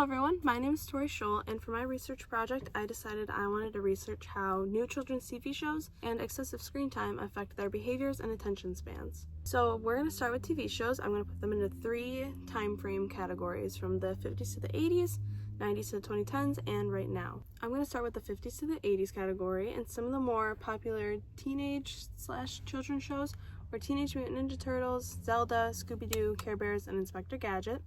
everyone, my name is Tori Scholl, and for my research project I decided I wanted to research how new children's TV shows and excessive screen time affect their behaviors and attention spans. So we're going to start with TV shows. I'm going to put them into 3 time frame categories, from the 50s to the 80s, 90s to the 2010s, and right now. I'm going to start with the 50s to the 80s category, and some of the more popular teenage/children shows were Teenage Mutant Ninja Turtles, Zelda, Scooby-Doo, Care Bears, and Inspector Gadget.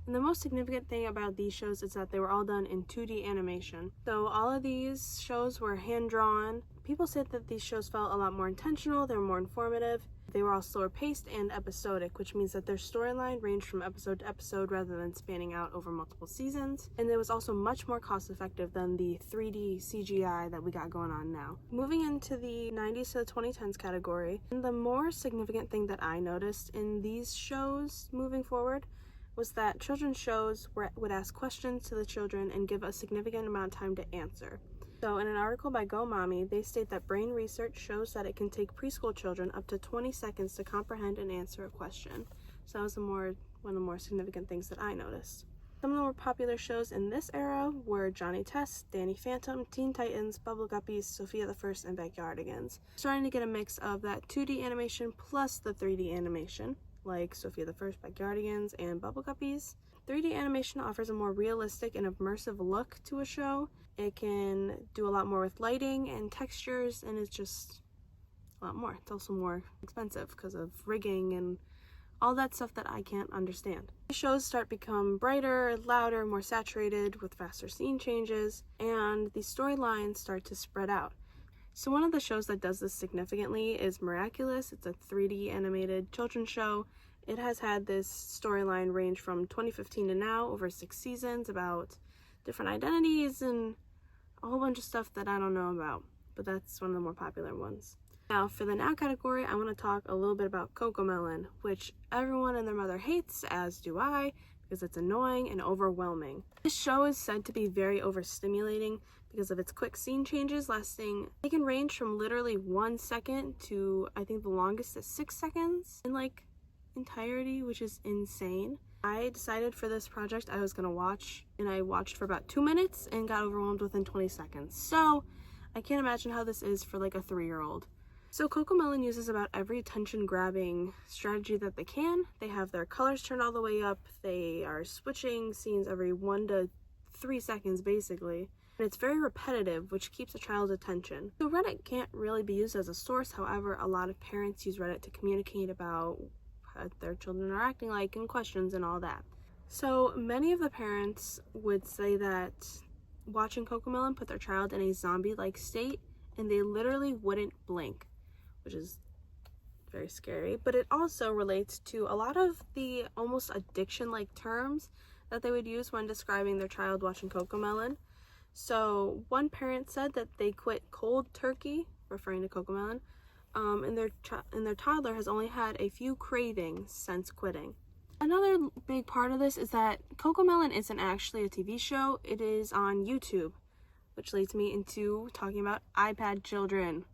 And the most significant thing about these shows is that they were all done in 2D animation. So all of these shows were hand-drawn. People said that these shows felt a lot more intentional, they were more informative, they were all slower paced and episodic, which means that their storyline ranged from episode to episode rather than spanning out over multiple seasons. And it was also much more cost effective than the 3D CGI that we got going on now. Moving into the 90s to the 2010s category, the more significant thing that I noticed in these shows moving forward was that children's shows would ask questions to the children and give a significant amount of time to answer. So in an article by Go Mommy, they state that brain research shows that it can take preschool children up to 20 seconds to comprehend and answer a question. So that was one of the more significant things that I noticed. Some of the more popular shows in this era were Johnny Test, Danny Phantom, Teen Titans, Bubble Guppies, Sophia the First, and Backyardigans. Starting to get a mix of that 2D animation plus the 3D animation, like Sophia the First, Backyardigans, and Bubble Guppies. 3D animation offers a more realistic and immersive look to a show. It can do a lot more with lighting and textures, and it's just a lot more. It's also more expensive because of rigging and all that stuff that I can't understand. The shows start to become brighter, louder, more saturated with faster scene changes, and the storylines start to spread out. So one of the shows that does this significantly is Miraculous. It's a 3D animated children's show. It has had this storyline range from 2015 to now, over 6 seasons, about different identities and a whole bunch of stuff that I don't know about, but that's one of the more popular ones. Now for the now category, I want to talk a little bit about Cocomelon, which everyone and their mother hates, as do I, because it's annoying and overwhelming. This show is said to be very overstimulating because of its quick scene changes they can range from literally 1 second to, I think the longest is 6 seconds in entirety, which is insane. I decided for this project I was gonna watch, and I watched for about 2 minutes and got overwhelmed within 20 seconds. So I can't imagine how this is for a 3-year-old. So Cocomelon uses about every attention-grabbing strategy that they can. They have their colors turned all the way up. They are switching scenes every 1 to 3 seconds, basically. And it's very repetitive, which keeps a child's attention. So Reddit can't really be used as a source. However, a lot of parents use Reddit to communicate about what their children are acting like and questions and all that. So many of the parents would say that watching Cocomelon put their child in a zombie-like state, and they literally wouldn't blink, which is very scary. But it also relates to a lot of the almost addiction-like terms that they would use when describing their child watching Cocomelon. So one parent said that they quit cold turkey, referring to Cocomelon, and their toddler has only had a few cravings since quitting. Another big part of this is that Cocomelon isn't actually a TV show, it is on YouTube, which leads me into talking about iPad children,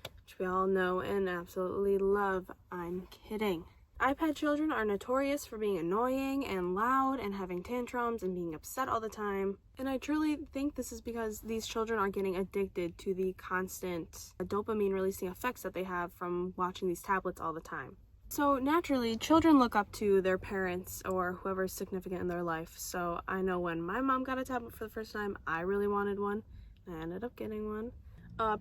which we all know and absolutely love. I'm kidding. iPad children are notorious for being annoying and loud and having tantrums and being upset all the time. And I truly think this is because these children are getting addicted to the constant dopamine releasing effects that they have from watching these tablets all the time. So naturally, children look up to their parents or whoever's significant in their life. So I know when my mom got a tablet for the first time, I really wanted one. I ended up getting one.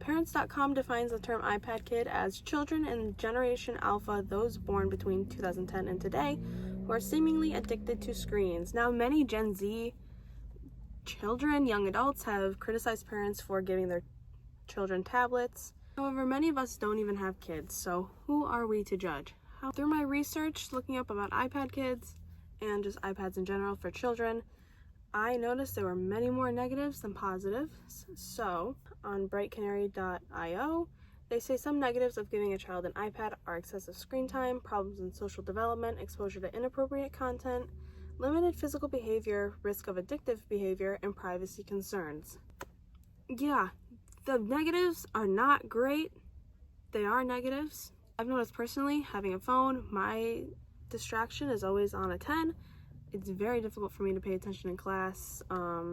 Parents.com defines the term iPad kid as children in Generation Alpha, those born between 2010 and today, who are seemingly addicted to screens. Now, many Gen Z children, young adults, have criticized parents for giving their children tablets. However, many of us don't even have kids, so who are we to judge? Through my research, looking up about iPad kids and just iPads in general for children, I noticed there were many more negatives than positives. So on brightcanary.io, they say some negatives of giving a child an iPad are excessive screen time, problems in social development, exposure to inappropriate content, limited physical behavior, risk of addictive behavior, and privacy concerns. Yeah, the negatives are not great. They are negatives. I've noticed personally, having a phone, my distraction is always on a 10. It's very difficult for me to pay attention in class. I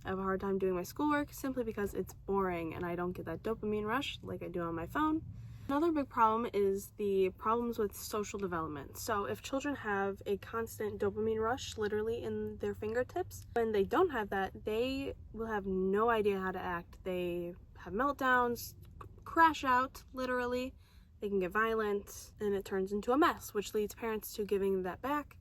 have a hard time doing my schoolwork simply because it's boring and I don't get that dopamine rush like I do on my phone. Another big problem is the problems with social development. So if children have a constant dopamine rush literally in their fingertips, when they don't have that, they will have no idea how to act. They have meltdowns, crash out literally, they can get violent, and it turns into a mess, which leads parents to giving that back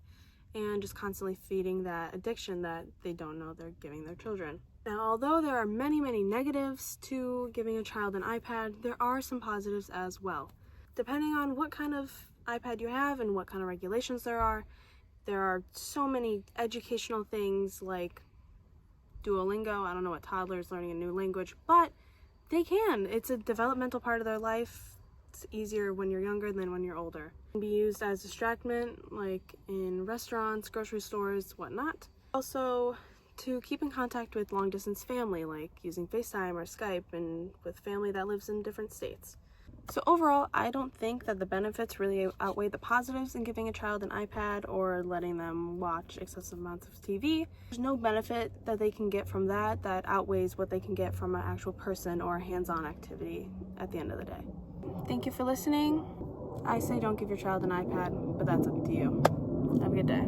and just constantly feeding that addiction that they don't know they're giving their children. Now, although there are many negatives to giving a child an iPad, there are some positives as well. Depending on what kind of iPad you have and what kind of regulations there are so many educational things like Duolingo. I don't know what toddlers learning a new language, but they can. It's a developmental part of their life. It's easier when you're younger than when you're older. It can be used as distractment, like in restaurants, grocery stores, whatnot. Also, to keep in contact with long-distance family, like using FaceTime or Skype, and with family that lives in different states. So overall, I don't think that the benefits really outweigh the positives in giving a child an iPad or letting them watch excessive amounts of TV. There's no benefit that they can get from that outweighs what they can get from an actual person or hands-on activity at the end of the day. Thank you for listening. I say don't give your child an iPad, but that's up to you. Have a good day.